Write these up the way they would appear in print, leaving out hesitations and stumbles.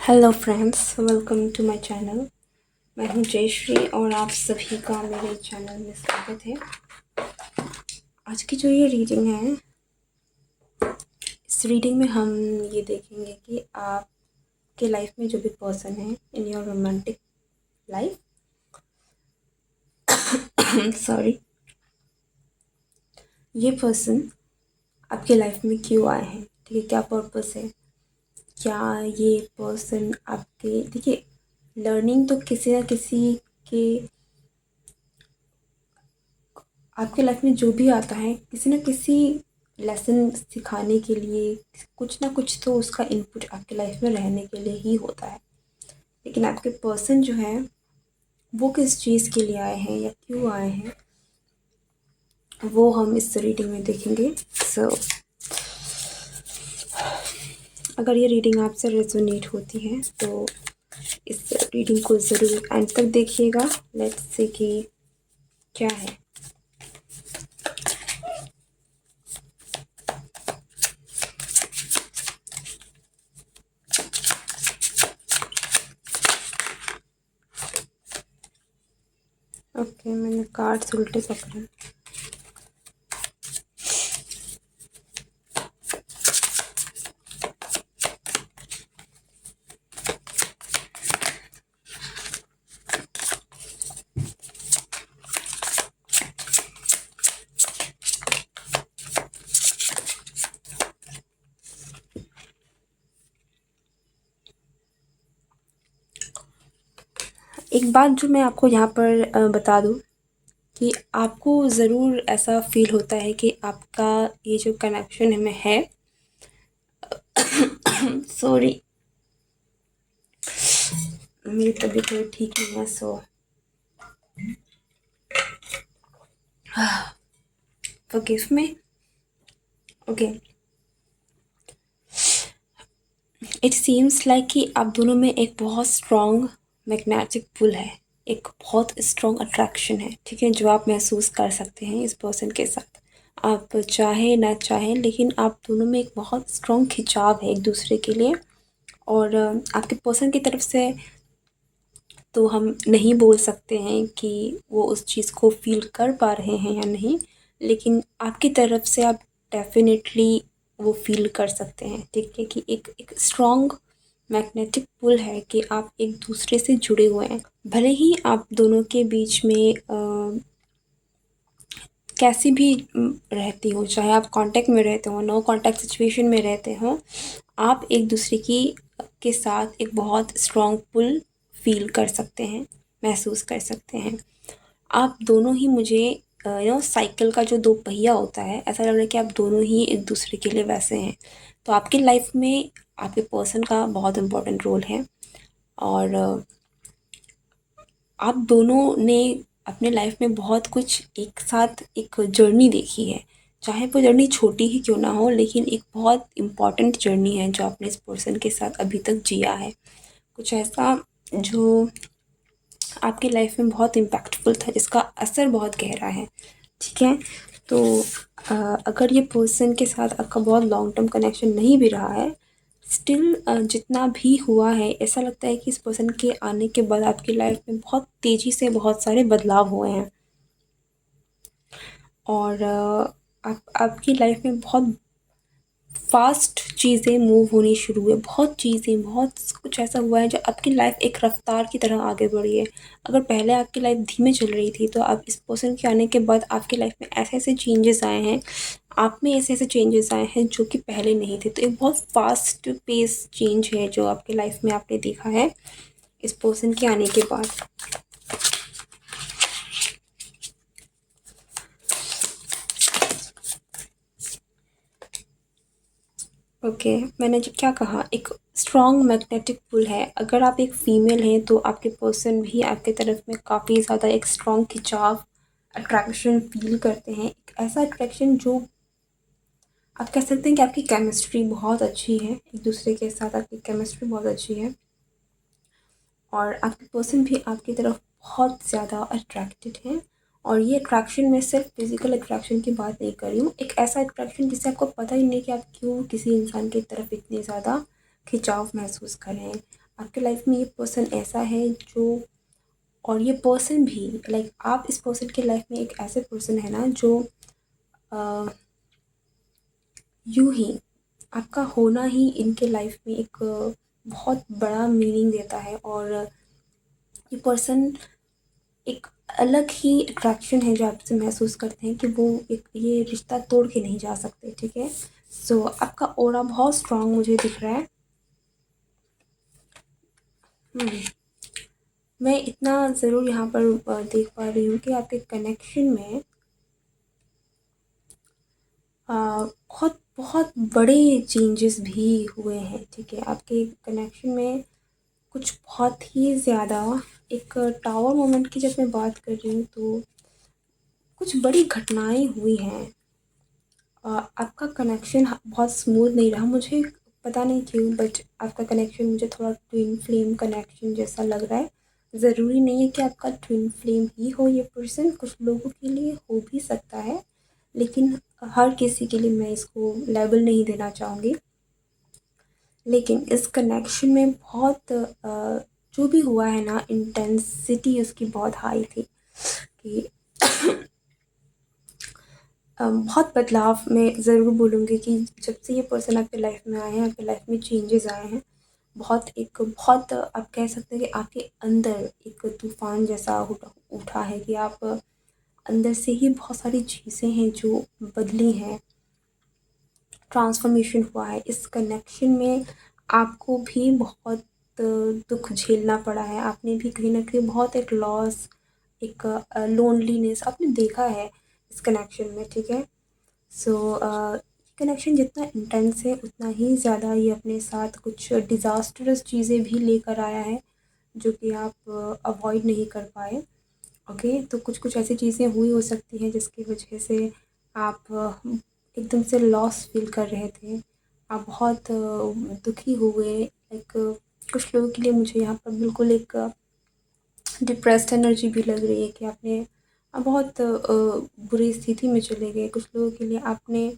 Hello friends, welcome to my channel. मैं हूं जयश्री और आप सभी का मेरे चैनल में स्वागत है। आज की जो ये रीडिंग है, इस रीडिंग में हम ये देखेंगे कि आपके लाइफ में जो भी पर्सन है in your romantic life sorry, ये पर्सन आपके लाइफ में क्यों आए हैं, ठीक है, क्या पर्पस है, क्या ये पर्सन आपके, देखिए, लर्निंग तो किसी ना किसी के आपके लाइफ में जो भी आता है किसी न किसी लेसन सिखाने के लिए, कुछ ना कुछ तो उसका इनपुट आपके लाइफ में रहने के लिए ही होता है। लेकिन आपके पर्सन जो है वो किस चीज़ के लिए आए हैं या क्यों आए हैं, वो हम इस रीडिंग में देखेंगे। सो अगर ये रीडिंग आपसे रेजोनेट होती है तो इस रीडिंग को ज़रूर एंड तक देखिएगा। लेट्स से कि क्या है। ओके, मैंने कार्ड्स उल्टे पकड़े। एक बात जो मैं आपको यहाँ पर बता दूँ कि आपको ज़रूर ऐसा फील होता है कि आपका ये जो कनेक्शन में है सॉरी, मेरी तबीयत थोड़ी ठीक नहीं है, सो forgive me। Okay, it seems like कि आप दोनों में एक बहुत स्ट्रॉन्ग मैग्नेटिक पुल है, एक बहुत स्ट्रॉन्ग अट्रैक्शन है, ठीक है, जो आप महसूस कर सकते हैं इस पर्सन के साथ। आप चाहे ना चाहें, लेकिन आप दोनों में एक बहुत स्ट्रॉन्ग खिंचाव है एक दूसरे के लिए। और आपके पर्सन की तरफ से तो हम नहीं बोल सकते हैं कि वो उस चीज़ को फ़ील कर पा रहे हैं या नहीं, लेकिन आपकी तरफ से आप डेफ़िनेटली वो फ़ील कर सकते हैं, ठीक है, कि एक स्ट्रॉन्ग मैग्नेटिक पुल है कि आप एक दूसरे से जुड़े हुए हैं। भले ही आप दोनों के बीच में कैसी भी रहती हो, चाहे आप कांटेक्ट में रहते हो, नो कांटेक्ट सिचुएशन में रहते हो, आप एक दूसरे की के साथ एक बहुत स्ट्रॉन्ग पुल फील कर सकते हैं, महसूस कर सकते हैं। आप दोनों ही मुझे साइकिल का जो दो पहिया होता है, ऐसा लग रहा है कि आप दोनों ही एक दूसरे के लिए वैसे हैं। तो आपकी लाइफ में आपके पर्सन का बहुत इम्पोर्टेंट रोल है और आप दोनों ने अपने लाइफ में बहुत कुछ एक साथ एक जर्नी देखी है, चाहे वो जर्नी छोटी ही क्यों ना हो, लेकिन एक बहुत इम्पॉर्टेंट जर्नी है जो आपने इस पर्सन के साथ अभी तक जिया है। कुछ ऐसा जो आपकी लाइफ में बहुत इम्पैक्टफुल था, जिसका असर बहुत गहरा है, ठीक है। तो अगर ये पर्सन के साथ आपका बहुत लॉन्ग टर्म कनेक्शन नहीं भी रहा है, स्टिल जितना भी हुआ है, ऐसा लगता है कि इस पर्सन के आने के बाद आपकी लाइफ में बहुत तेज़ी से बहुत सारे बदलाव हुए हैं और आपकी लाइफ में बहुत फास्ट चीज़ें मूव होनी शुरू हुई, बहुत चीज़ें, बहुत कुछ ऐसा हुआ है जो आपकी लाइफ एक रफ्तार की तरह आगे बढ़ी है। अगर पहले आपकी लाइफ धीमे चल रही थी, तो अब इस पर्सन के आने के बाद आपकी लाइफ में ऐसे-ऐसे चेंजेस आए हैं, आप में ऐसे-ऐसे चेंजेस आए हैं जो कि पहले नहीं थे। तो एक बहुत फास्ट पेस चेंज है जो आपकी लाइफ में आपने देखा है इस पर्सन के आने के बाद। ओके, मैंने जो क्या कहा, एक स्ट्रॉन्ग मैग्नेटिक पुल है। अगर आप एक फ़ीमेल हैं तो आपके पर्सन भी आपके तरफ में काफ़ी ज़्यादा एक स्ट्रॉन्ग खिंचाव, अट्रैक्शन फ़ील करते हैं। एक ऐसा अट्रैक्शन जो आप कह सकते हैं कि आपकी केमिस्ट्री बहुत अच्छी है, एक दूसरे के साथ आपकी केमिस्ट्री बहुत अच्छी है और आपके पर्सन भी आपकी तरफ बहुत ज़्यादा अट्रैक्टेड हैं। और ये अट्रैक्शन मैं सिर्फ फिज़िकल अट्रैक्शन की बात नहीं कर रही हूँ, एक ऐसा अट्रैक्शन जिससे आपको पता ही नहीं कि आप क्यों किसी इंसान की तरफ इतने ज़्यादा खिंचाव महसूस कर रहे हैं। आपके लाइफ में ये पर्सन ऐसा है जो, और ये पर्सन भी लाइक आप इस पर्सन के लाइफ में एक ऐसे पर्सन है ना जो यूं ही आपका होना ही इनके लाइफ में एक बहुत बड़ा मीनिंग देता है। और ये पर्सन एक अलग ही अट्रैक्शन है जो आपसे महसूस करते हैं कि वो एक ये रिश्ता तोड़ के नहीं जा सकते। ठीक है, सो आपका ऑरा बहुत स्ट्रांग मुझे दिख रहा है। मैं इतना ज़रूर यहाँ पर देख पा रही हूँ कि आपके कनेक्शन में बहुत बहुत बड़े चेंजेस भी हुए हैं। ठीक है, आपके कनेक्शन में कुछ बहुत ही ज़्यादा एक टावर मोमेंट की जब मैं बात कर रही हूँ तो कुछ बड़ी घटनाएं हुई हैं। आपका कनेक्शन बहुत स्मूथ नहीं रहा, मुझे पता नहीं क्यों, बट आपका कनेक्शन मुझे थोड़ा ट्विन फ्लेम कनेक्शन जैसा लग रहा है। ज़रूरी नहीं है कि आपका ट्विन फ्लेम ही हो ये पर्सन, कुछ लोगों के लिए हो भी सकता है, लेकिन हर किसी के लिए मैं इसको लेबल नहीं देना चाहूँगी। लेकिन इस कनेक्शन में बहुत जो भी हुआ है ना, इंटेंसिटी उसकी बहुत हाई थी कि बहुत बदलाव मैं ज़रूर बोलूँगी कि जब से ये पर्सन आपके लाइफ में आए हैं, आपके लाइफ में चेंजेस आए हैं। बहुत आप कह सकते हैं कि आपके अंदर एक तूफ़ान जैसा उठा उठा है कि आप अंदर से ही बहुत सारी चीज़ें हैं जो बदली हैं, ट्रांसफॉर्मेशन हुआ है। इस कनेक्शन में आपको भी बहुत दुःख झेलना पड़ा है, आपने भी कहीं न कहीं बहुत एक लॉस, एक लोनलीनेस आपने देखा है इस कनेक्शन में। ठीक है, सो कनेक्शन जितना इंटेंस है उतना ही ज़्यादा ये अपने साथ कुछ डिज़ास्टरस चीज़ें भी लेकर आया है जो कि आप अवॉइड नहीं कर पाए। ओके, तो कुछ कुछ ऐसी चीज़ें हुई हो सकती हैं जिसकी वजह से आप एकदम से लॉस फील कर रहे थे, आप बहुत दुखी हुए। लाइक कुछ लोगों के लिए मुझे यहाँ पर बिल्कुल एक डिप्रेस्ड एनर्जी भी लग रही है कि आपने बहुत बुरी स्थिति में चले गए। कुछ लोगों के लिए आपने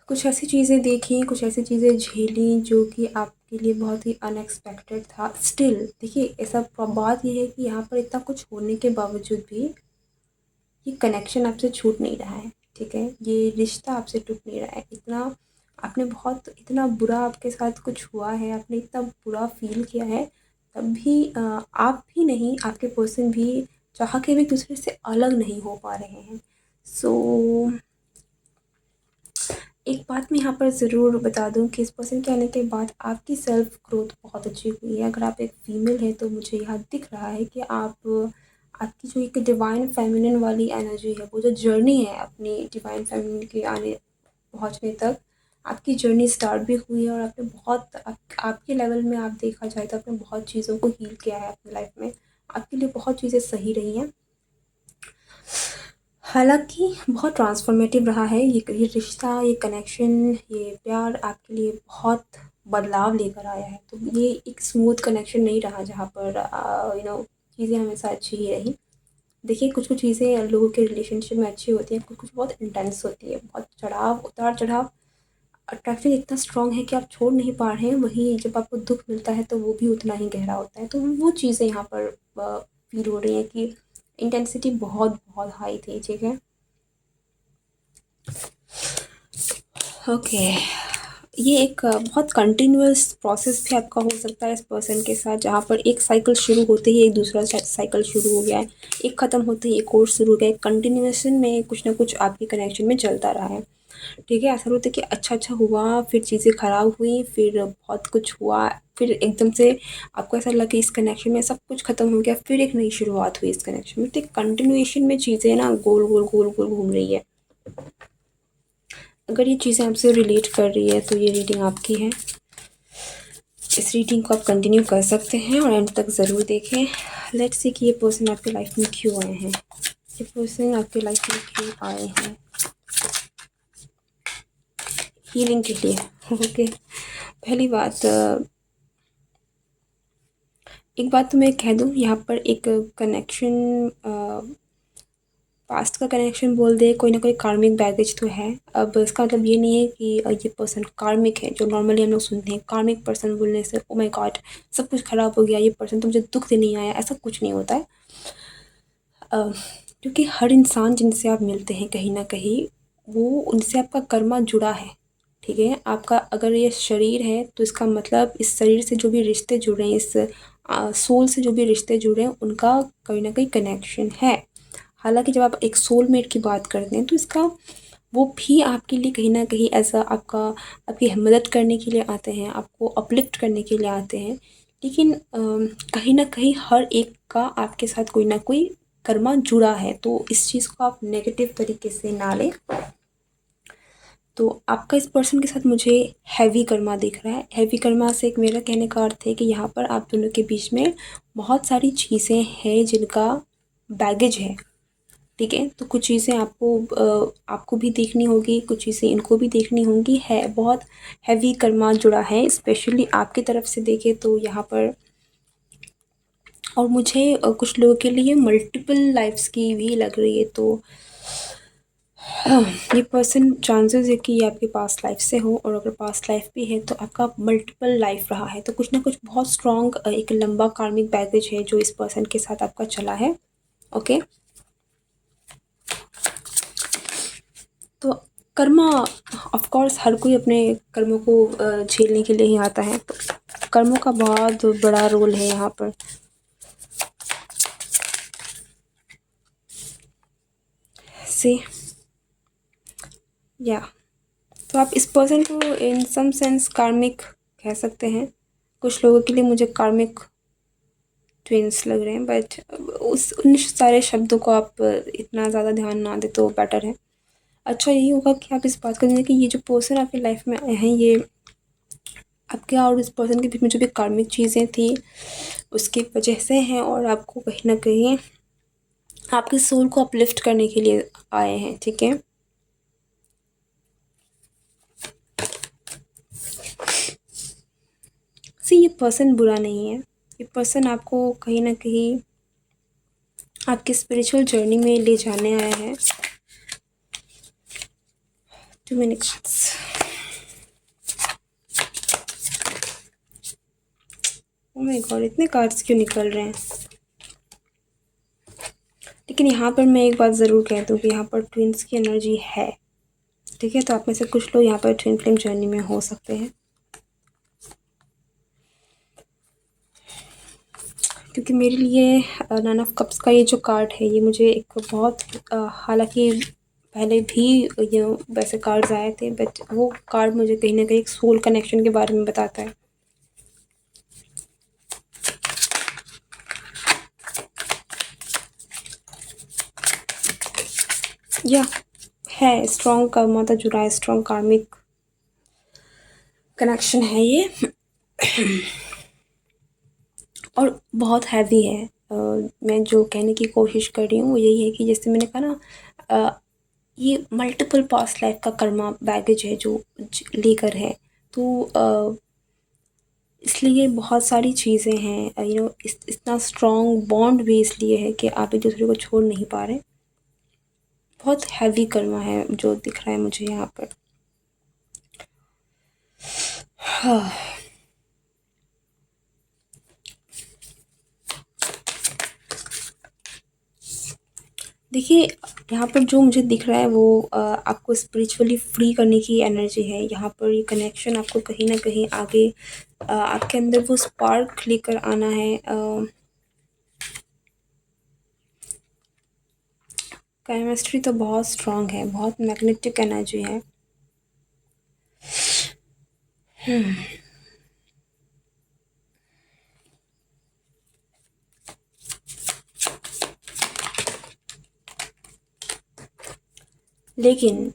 कुछ ऐसी चीज़ें देखी, कुछ ऐसी चीज़ें झेली जो कि आपके लिए बहुत ही अनएक्सपेक्टेड था। स्टिल देखिए, ऐसा बात ये है कि यहाँ पर इतना कुछ होने के बावजूद भी ये कनेक्शन आपसे छूट नहीं रहा है। ठीक है, ये रिश्ता आपसे टूट नहीं रहा है। इतना आपने बहुत इतना बुरा आपके साथ कुछ हुआ है, आपने इतना बुरा फील किया है, तब भी आप भी नहीं, आपके पर्सन भी चाह के भी एक दूसरे से अलग नहीं हो पा रहे हैं। सो एक बात मैं यहाँ पर ज़रूर बता दूँ कि इस पर्सन के आने के बाद आपकी सेल्फ ग्रोथ बहुत अच्छी हुई है। अगर आप एक फ़ीमेल हैं तो मुझे यहाँ दिख रहा है कि आपकी जो एक डिवाइन फेमिनिन वाली एनर्जी है, वो जो जर्नी है अपनी डिवाइन फेमिनिन के आने पहुँचने तक, आपकी जर्नी स्टार्ट भी हुई है। और आपने बहुत आपके लेवल में आप देखा जाए तो आपने बहुत चीज़ों को हील किया है अपनी लाइफ में, आपके लिए बहुत चीज़ें सही रही हैं। हालाँकि बहुत ट्रांसफ़ॉर्मेटिव रहा है ये रिश्ता, ये कनेक्शन, ये प्यार आपके लिए बहुत बदलाव लेकर आया है। तो ये एक स्मूथ कनेक्शन नहीं रहा जहाँ पर चीज़ें हमेशा अच्छी ही रहीं। देखिए, कुछ-कुछ चीज़ें लोगों के रिलेशनशिप में अच्छी होती हैं, कुछ-कुछ बहुत इंटेंस होती है, बहुत चढ़ाव, उतार-चढ़ाव। अट्रैक्शन इतना स्ट्रॉन्ग है कि आप छोड़ नहीं पा रहे हैं, वहीं जब आपको दुःख मिलता है तो वो भी उतना ही गहरा होता है। तो वो चीज़ें यहाँ पर फ़ील हो रही हैं कि इंटेंसिटी बहुत हाई थी। ठीक है? ओके, ये एक बहुत कंटिन्यूअस प्रोसेस भी आपका हो सकता है इस पर्सन के साथ, जहाँ पर एक साइकिल शुरू होते ही एक दूसरा साइकिल शुरू हो गया है, एक ख़त्म होते ही एक और शुरू हो गया है। कंटिन्यूएशन में कुछ ना कुछ आपके कनेक्शन में चलता रहा है। ठीक है, ऐसा होता है कि अच्छा हुआ, फिर चीज़ें ख़राब हुई, फिर बहुत कुछ हुआ, फिर एकदम से आपको ऐसा लगा कि इस कनेक्शन में सब कुछ ख़त्म हो गया, फिर एक नई शुरुआत हुई इस कनेक्शन में। तो एक कंटिन्यूएशन में चीज़ें ना गोल-गोल घूम रही है। अगर ये चीज़ें आपसे रिलेट कर रही है तो ये रीडिंग आपकी है। इस रीडिंग को आप कंटिन्यू कर सकते हैं और एंड तक ज़रूर देखें। लेट्स सी कि ये पर्सन आपकी लाइफ में क्यों आए हैं। ये पर्सन आपकी लाइफ में क्यों आए हैं? हीलिंग के लिए। ओके, पहली बात, एक बात तो मैं कह दूँ, यहाँ पर एक कनेक्शन पास्ट का कनेक्शन बोल दे, कोई ना कोई कार्मिक बैगेज तो है। अब इसका मतलब ये नहीं है कि ये पर्सन कार्मिक है, जो नॉर्मली हम लोग सुनते हैं कार्मिक पर्सन बोलने से ओ माय गॉड सब कुछ खराब हो गया, ये पर्सन तो मुझे दुख देने आया, ऐसा कुछ नहीं होता है। अ, क्योंकि हर इंसान जिनसे आप मिलते हैं कहीं ना कहीं वो उनसे आपका कर्मा जुड़ा है, ठीक है। आपका अगर ये शरीर है तो इसका मतलब इस शरीर से जो भी रिश्ते जुड़े हैं, इस सोल से जो भी रिश्ते जुड़े हैं, उनका कहीं ना कहीं कनेक्शन है। हालांकि जब आप एक सोलमेट की बात करते हैं तो इसका वो भी आपके लिए कहीं ना कहीं ऐसा आपका आपकी मदद करने के लिए आते हैं, आपको अपलिफ्ट करने के लिए आते हैं। लेकिन कहीं ना कहीं हर एक का आपके साथ कोई ना कोई कर्मा जुड़ा है, तो इस चीज़ को आप नेगेटिव तरीके से ना लें। तो आपका इस पर्सन के साथ मुझे हैवी कर्मा दिख रहा है। हैवी कर्मा से एक मेरा कहने का अर्थ है कि यहाँ पर आप दोनों के बीच में बहुत सारी चीज़ें हैं जिनका बैगेज है, ठीक है। तो कुछ चीज़ें आपको भी देखनी होगी, कुछ चीज़ें इनको भी देखनी होंगी। है बहुत हैवी कर्मा जुड़ा है, स्पेशली आपकी तरफ से देखें तो यहाँ पर। और मुझे कुछ लोगों के लिए मल्टीपल लाइफ्स की भी लग रही है। तो ये पर्सन चांसेस है कि ये आपके पास्ट लाइफ से हो, और अगर पास्ट लाइफ भी है तो आपका मल्टीपल लाइफ रहा है। तो कुछ ना कुछ बहुत स्ट्रॉन्ग एक लंबा कार्मिक बैगेज है जो इस पर्सन के साथ आपका चला है। ओके, तो कर्मा ऑफ कोर्स हर कोई अपने कर्मों को झेलने के लिए ही आता है। तो कर्मों का बहुत बड़ा रोल है यहाँ पर। से या तो आप इस पर्सन को इन सम सेंस कार्मिक कह सकते हैं। कुछ लोगों के लिए मुझे कार्मिक ट्विंस लग रहे हैं, बट उस उन सारे शब्दों को आप इतना ज़्यादा ध्यान ना दे तो बेटर है। अच्छा यही होगा कि आप इस बात करेंगे कि ये जो पर्सन आपकी लाइफ में आए हैं, ये आपके और इस पर्सन के बीच में जो भी कार्मिक चीज़ें थी उसकी वजह से हैं, और आपको कहीं ना कहीं आपके सोल को अपलिफ्ट करने के लिए आए हैं, ठीक है। सी ये पर्सन बुरा नहीं है, ये पर्सन आपको कहीं ना कहीं आपकी स्पिरिचुअल जर्नी में ले जाने आया है। Too many cards. Oh my god, इतने कार्ड्स क्यों निकल रहे हैं। लेकिन यहाँ पर मैं एक बात ज़रूर कह दूँ कि यहाँ पर ट्विंस की एनर्जी है, ठीक है। तो आप में से कुछ लोग यहाँ पर ट्विन फ्लेम जर्नी में हो सकते हैं, क्योंकि मेरे लिए नाइन ऑफ कप्स का ये जो कार्ड है ये मुझे एक बहुत हालांकि पहले भी ये वैसे कार्ड्स आए थे, बट वो कार्ड मुझे कहीं ना कहीं एक सोल कनेक्शन के बारे में बताता है। या है स्ट्रॉन्ग कर्मा था जुड़ा है, स्ट्रॉन्ग कार्मिक कनेक्शन है ये, और बहुत हैवी है। मैं जो कहने की कोशिश कर रही हूँ वो यही है कि जैसे मैंने कहा ना, ये मल्टीपल पास्ट लाइफ का कर्मा बैगेज है जो लेकर है। तो इसलिए बहुत सारी चीज़ें हैं, इतना स्ट्रॉन्ग बॉन्ड भी इसलिए है कि आप एक दूसरे को छोड़ नहीं पा रहे। बहुत हैवी कर्मा है जो दिख रहा है मुझे यहाँ पर। हाँ। देखिए यहाँ पर जो मुझे दिख रहा है वो आपको स्पिरिचुअली फ्री करने की एनर्जी है। यहाँ पर ये कनेक्शन आपको कहीं ना कहीं आगे आपके अंदर वो स्पार्क लेकर आना है। केमिस्ट्री तो बहुत स्ट्रांग है, बहुत मैग्नेटिक एनर्जी है। लेकिन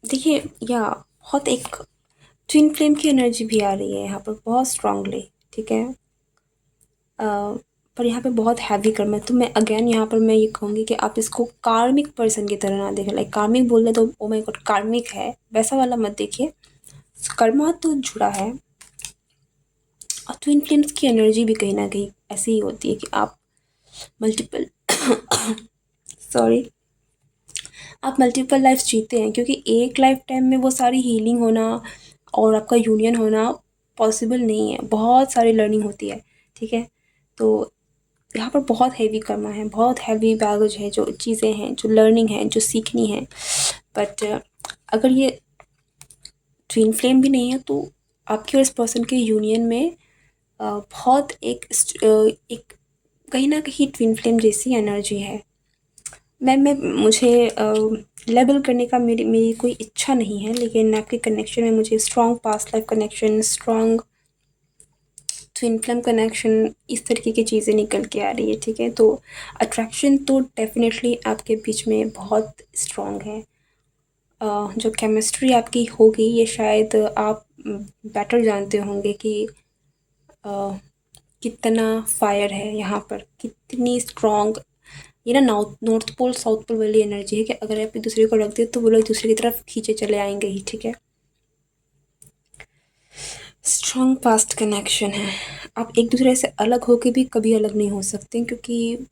देखिए या बहुत एक ट्विन फ्लेम की एनर्जी भी आ रही है यहाँ पर बहुत स्ट्रांगली, ठीक है। पर यहाँ पे बहुत हैवी कर्म है। तो मैं अगेन यहाँ पर मैं ये कहूँगी कि आप इसको कार्मिक पर्सन की तरह ना देखें। लाइक कार्मिक बोल रहे तो ओ माय गॉड कार्मिक है, वैसा वाला मत देखिए। कर्मा तो जुड़ा है, और ट्विन फ्लेम्स की एनर्जी भी कहीं ना कहीं ऐसी ही होती है कि आप मल्टीपल सॉरी, आप मल्टीपल लाइफ्स जीते हैं, क्योंकि एक लाइफ टाइम में वो सारी हीलिंग होना और आपका यूनियन होना पॉसिबल नहीं है, बहुत सारी लर्निंग होती है, ठीक है। तो यहाँ पर बहुत हैवी कर्मा है, बहुत हैवी बैगेज है, जो चीज़ें हैं, जो लर्निंग है, जो सीखनी है। बट अगर ये ट्विन फ्लेम भी नहीं है तो आपके और इस पर्सन के यूनियन में बहुत एक कहीं ना कहीं ट्विन फ्लेम जैसी एनर्जी है। मैं मुझे लेबल करने का मेरी मेरी कोई इच्छा नहीं है, लेकिन आपके कनेक्शन में मुझे strong past life connection, strong twin flame connection, इस तरीके की चीज़ें निकल के आ रही है, ठीक है। तो अट्रैक्शन तो डेफिनेटली आपके बीच में बहुत स्ट्रॉन्ग है। जो केमिस्ट्री आपकी होगी ये शायद आप बेटर जानते होंगे कि अ, कितना फायर है यहाँ पर, कितनी स्ट्रॉन्ग। ये ना नॉर्थ पोल साउथ पोल वाली एनर्जी है कि अगर आप एक दूसरे को रख दे तो वो लोग एक दूसरे की तरफ खींचे चले आएंगे ही, ठीक है। स्ट्रॉन्ग पास्ट कनेक्शन है। आप एक दूसरे से अलग होके भी कभी अलग नहीं हो सकते, क्योंकि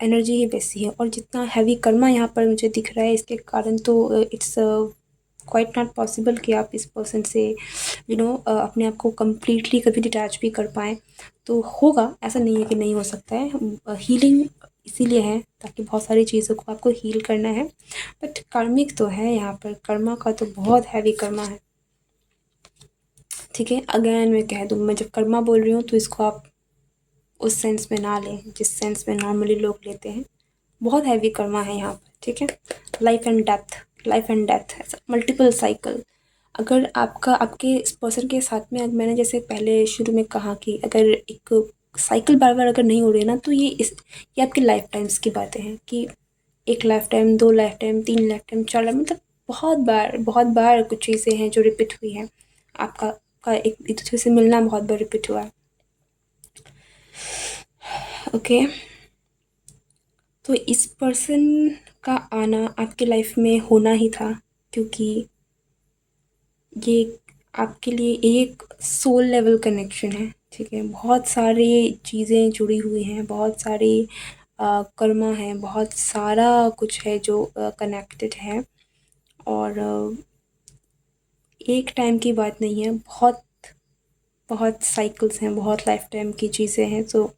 एनर्जी ही वैसी है। और जितना हैवी कर्मा यहाँ पर मुझे दिख रहा है, इसके कारण तो इट्स क्वाइट नॉट पॉसिबल कि आप इस पर्सन से अपने आप को कम्प्लीटली कभी डिटैच भी कर पाएँ। तो होगा, ऐसा नहीं है कि नहीं हो सकता है। हीलिंग इसीलिए है ताकि बहुत सारी चीज़ों को आपको हील करना है। बट कार्मिक तो है यहाँ पर, कर्मा का तो बहुत हैवी कर्मा है, ठीक है। अगेन मैं कह दूँ, मैं जब कर्मा बोल रही हूँ तो इसको आप उस सेंस में ना लें जिस सेंस में नॉर्मली लोग लेते हैं। बहुत हैवी कर्मा है यहाँ पर, ठीक है। Life and death, life and death, ऐसा मल्टीपल साइकिल। अगर आपका आपके इस पर्सन के साथ में, मैंने जैसे पहले शुरू में कहा कि अगर एक साइकिल बार बार अगर नहीं हो रही है ना, तो ये आपके लाइफ टाइम्स की बातें हैं कि एक life time, 2 life time, 3 life time, 4 life, मतलब बहुत बार कुछ चीज़ें हैं जो रिपीट हुई हैं। आपका का एक दूसरे से मिलना बहुत बार रिपीट हुआ है, ओके। तो इस पर्सन का आना आपके लाइफ में होना ही था, क्योंकि ये आपके लिए एक सोल लेवल कनेक्शन है, ठीक है। बहुत सारी चीज़ें जुड़ी हुई हैं, बहुत सारी कर्मा है, बहुत सारा कुछ है जो कनेक्टेड है। और एक टाइम की बात नहीं है, बहुत बहुत साइकिल्स हैं, बहुत लाइफ टाइम की चीज़ें हैं। तो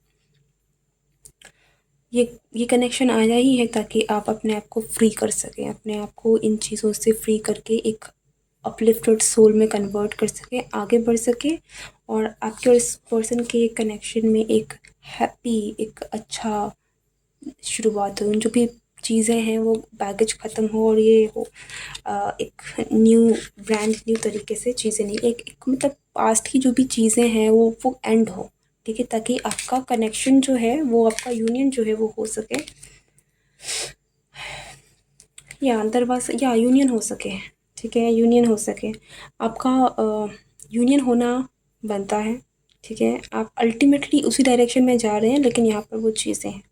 ये कनेक्शन आया ही है ताकि आप अपने आप को फ्री कर सकें, अपने आप को इन चीज़ों से फ्री करके एक अपलिफ्टेड सोल में कन्वर्ट कर सकें, आगे बढ़ सकें। और आपके और इस पर्सन के कनेक्शन में एक हैप्पी, एक अच्छा शुरुआत हो। जो भी चीज़ें हैं वो बैगेज ख़त्म हो और ये हो एक न्यू ब्रांड न्यू तरीके से चीज़ें, नहीं एक मतलब पास्ट की जो भी चीज़ें हैं वो एंड हो, ठीक है। ताकि आपका कनेक्शन जो है, वो आपका यूनियन जो है वो हो सके, या दरवाज़ा या यूनियन हो सके, ठीक है, यूनियन हो सके। आपका यूनियन होना बनता है, ठीक है। आप अल्टीमेटली उसी डायरेक्शन में जा रहे हैं, लेकिन यहाँ पर वो चीज़ें हैं,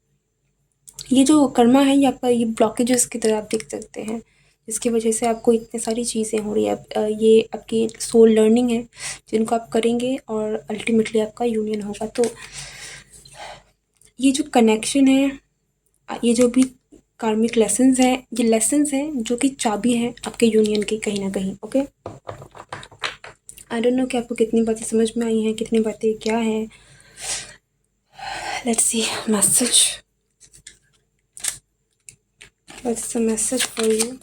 ये जो कर्मा है ये आपका, ये ब्लॉकेजेस की तरह आप देख सकते हैं, जिसकी वजह से आपको इतनी सारी चीज़ें हो रही है। ये आपकी सोल लर्निंग है जिनको आप करेंगे और अल्टीमेटली आपका यूनियन होगा। तो ये जो कनेक्शन है, ये जो भी कार्मिक लेसन्स हैं, ये लेसन्स हैं जो कि चाबी है आपके यूनियन की कहीं ना कहीं, ओके। आई डोंट नो कि आपको कितनी बातें समझ में आई हैं, कितनी बातें क्या हैं। Let's see message, what's the message for you.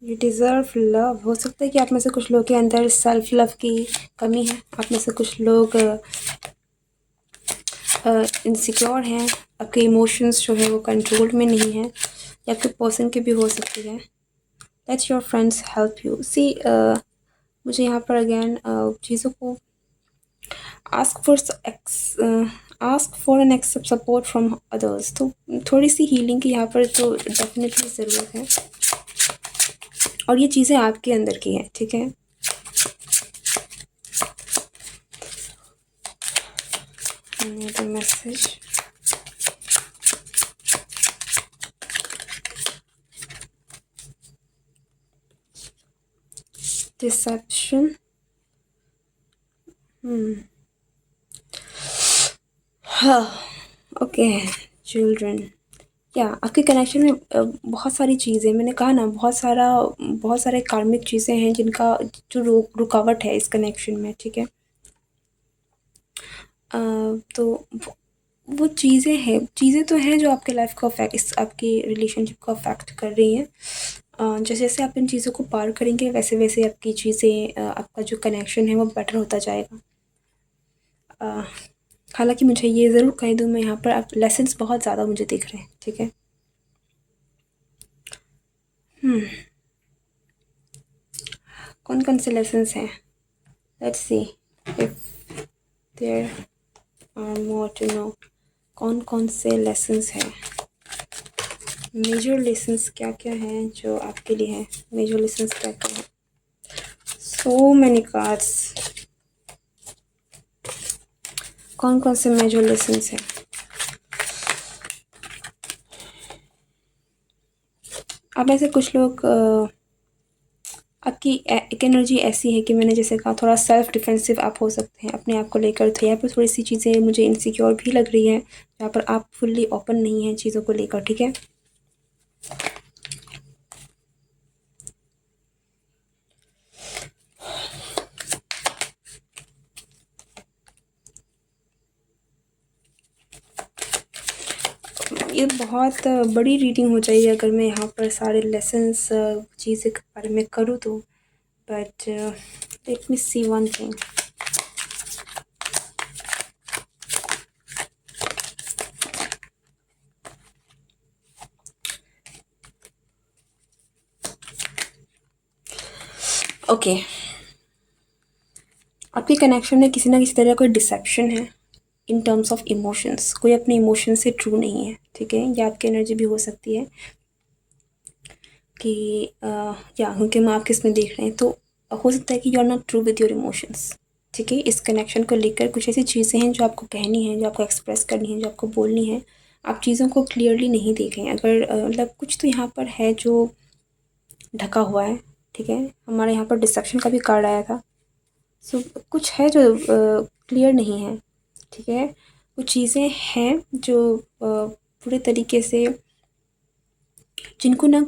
You deserve love. हो सकता है कि आप में से कुछ लोगों के अंदर सेल्फ लव की कमी है, आप में से कुछ लोग इनसिक्योर हैं, आपके इमोशंस जो है वो कंट्रोल में नहीं है, या आपके पर्सन के भी हो सकती है। Let's your friends help you see. मुझे यहाँ पर अगेन चीज़ों को ask for and accept support from others. तो थोड़ी सी हीलिंग की यहाँ पर तो डेफिनेटली ज़रूरत है, और ये चीज़ें आपके अंदर की हैं, ठीक है। Another message. Deception. हाँ, ओके, चिल्ड्रन, या आपके कनेक्शन में बहुत सारी चीज़ें, मैंने कहा ना, बहुत सारे कार्मिक चीज़ें हैं जिनका जो रुकावट है इस कनेक्शन में, ठीक है। तो वो चीज़ें तो हैं जो आपके लाइफ को अफेक्ट, इस आपकी रिलेशनशिप को अफेक्ट कर रही हैं। जैसे जैसे आप इन चीज़ों को पार करेंगे वैसे वैसे आपकी चीज़ें, आपका जो कनेक्शन है वो बेटर होता जाएगा। अ, हालांकि मुझे ये ज़रूर कह दूँ मैं यहाँ पर, आप लेसन्स बहुत ज़्यादा मुझे दिख रहे हैं, ठीक है। कौन कौन से लेसन्स हैं? Let's see if there are more to know. कौन कौन से लेसन्स हैं? मेजर लेसन्स क्या क्या हैं जो आपके लिए हैं? मेजर लेसन्स क्या क्या हैं? So many cards. कौन कौन से मेजर लेसन्स हैं? अब ऐसे कुछ लोग, आपकी एक एनर्जी ऐसी है कि मैंने जैसे कहा, थोड़ा सेल्फ डिफेंसिव आप हो सकते हैं अपने आप को लेकर। तो यहाँ पर थोड़ी सी चीज़ें मुझे इनसिक्योर भी लग रही हैं, जहाँ पर आप फुल्ली ओपन नहीं हैं चीज़ों को लेकर, ठीक है। ये बहुत बड़ी रीडिंग हो जाएगी अगर मैं यहाँ पर सारे लेसन्स चीज़ें के बारे में करूँ तो, but let me see one thing. Okay, आपके कनेक्शन में किसी ना किसी तरह कोई डिसेप्शन है इन टर्म्स ऑफ इमोशंस। कोई अपने इमोशन से ट्रू नहीं है, ठीक है। या आपकी एनर्जी भी हो सकती है कि या क्योंकि हम आप किस में देख रहे हैं, तो हो सकता है कि you are not true with your emotions, ठीक है। इस कनेक्शन को लेकर कुछ ऐसी चीज़ें हैं जो आपको कहनी है, जो आपको एक्सप्रेस करनी है, जो आपको बोलनी है। आप चीज़ों को क्लियरली नहीं देख रहे हैं। अगर मतलब कुछ तो यहाँ पर है जो ढका हुआ है, ठीक है। हमारे यहाँ पर डिसेप्शन का भी कार्ड आया था। सो कुछ है जो क्लियर नहीं है, ठीक है। कुछ चीज़ें हैं जो पूरे तरीके से, जिनको ना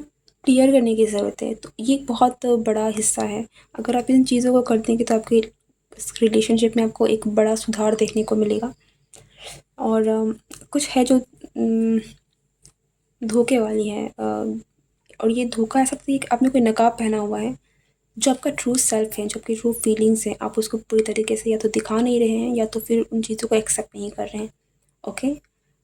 क्लियर करने की ज़रूरत है। तो ये एक बहुत बड़ा हिस्सा है। अगर आप इन चीज़ों को कर देंगे तो आपके इस रिलेशनशिप में आपको एक बड़ा सुधार देखने को मिलेगा। और कुछ है जो धोखे वाली है, और ये धोखा ऐसा है कि आपने कोई नकाब पहना हुआ है। जो आपका ट्रू सेल्फ है, जो आपकी ट्रू फीलिंग्स हैं, आप उसको पूरी तरीके से या तो दिखा नहीं रहे हैं या तो फिर उन चीज़ों को एक्सेप्ट नहीं कर रहे हैं, ओके।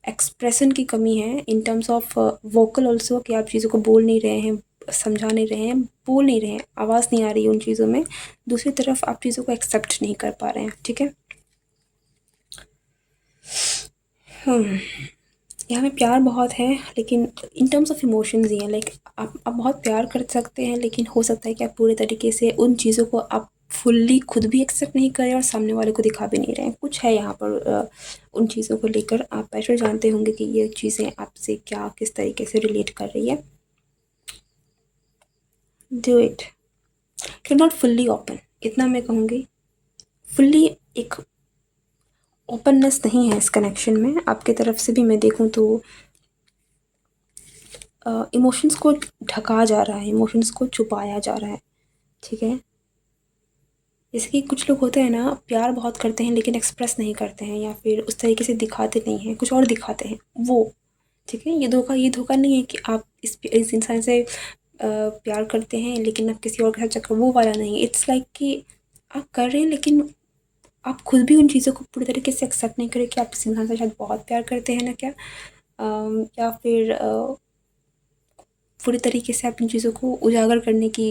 एक्सप्रेशन की कमी है in terms of vocal also, कि आप चीज़ों को बोल नहीं रहे हैं, समझा नहीं रहे हैं, बोल नहीं रहे हैं, आवाज़ नहीं आ रही है उन चीज़ों में। दूसरी तरफ आप चीज़ों को एक्सेप्ट नहीं कर पा रहे हैं, ठीक है। यहाँ में प्यार बहुत है, लेकिन इन टर्म्स ऑफ इमोशंस ही है। लाइक आप बहुत प्यार कर सकते हैं, लेकिन हो सकता है कि आप पूरे तरीके से उन चीज़ों को आप फुल्ली खुद भी एक्सेप्ट नहीं करें और सामने वाले को दिखा भी नहीं रहे हैं। कुछ है यहाँ पर उन चीज़ों को लेकर। आप बेटर जानते होंगे कि ये चीज़ें आपसे क्या किस तरीके से रिलेट कर रही है। Do it. You not fully open, इतना मैं कहूँगी। फुल्ली एक ओपननेस नहीं है इस कनेक्शन में आपकी तरफ से भी। मैं देखूँ तो इमोशंस को ढका जा रहा है, इमोशंस को छुपाया जा रहा है, ठीक है। जैसे कि कुछ लोग होते हैं ना, प्यार बहुत करते हैं लेकिन एक्सप्रेस नहीं करते हैं, या फिर उस तरीके से दिखाते नहीं हैं, कुछ और दिखाते हैं वो, ठीक है। ये धोखा नहीं है कि आप इस इंसान से प्यार करते हैं लेकिन आप किसी और के साथ चक्कर, वो वाला नहीं। इट्स लाइक कि आप कर रहे हैं लेकिन आप खुद भी उन चीज़ों को पूरी तरीके से एक्सेप्ट नहीं करें कि आप इस इंसान से शायद बहुत प्यार करते हैं ना क्या, या फिर पूरी तरीके से आप इन चीज़ों को उजागर करने की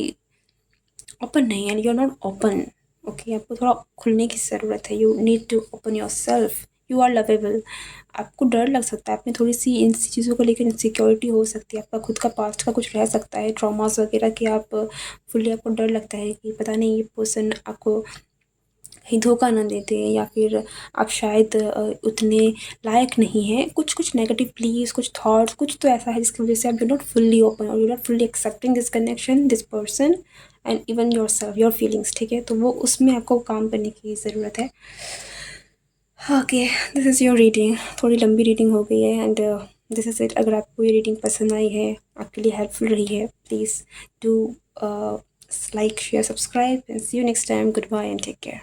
ओपन नहीं है। You are not open, okay. आपको थोड़ा खुलने की ज़रूरत है। You need to open yourself. You are lovable. आपको डर लग सकता है, अपनी थोड़ी सी इन चीज़ों को लेकर इनसिक्योरिटी हो सकती है, आपका खुद का पास्ट का कुछ रह सकता है, ट्रॉमास वगैरह कि आप फुल्ली, आपको डर लगता है कि पता नहीं ये पर्सन आपको कहीं धोखा ना दे दे, या फिर आप शायद उतने लायक नहीं हैं। कुछ कुछ नेगेटिव प्लीज, कुछ थॉट्स, कुछ तो ऐसा है जिसकी वजह से आप यू नॉट फुल्ली ओपन और you not fully accepting this connection, this person and even your self, your feelings, ठीक है। तो वो उसमें आपको काम करने की ज़रूरत है। Okay, this is your reading. थोड़ी लंबी रीडिंग हो गई है एंड दिस इज़ इट। अगर आपको ये रीडिंग पसंद आई है, आपके लिए हेल्पफुल रही है, please do like, share, subscribe and see you next time. Good bye and take care.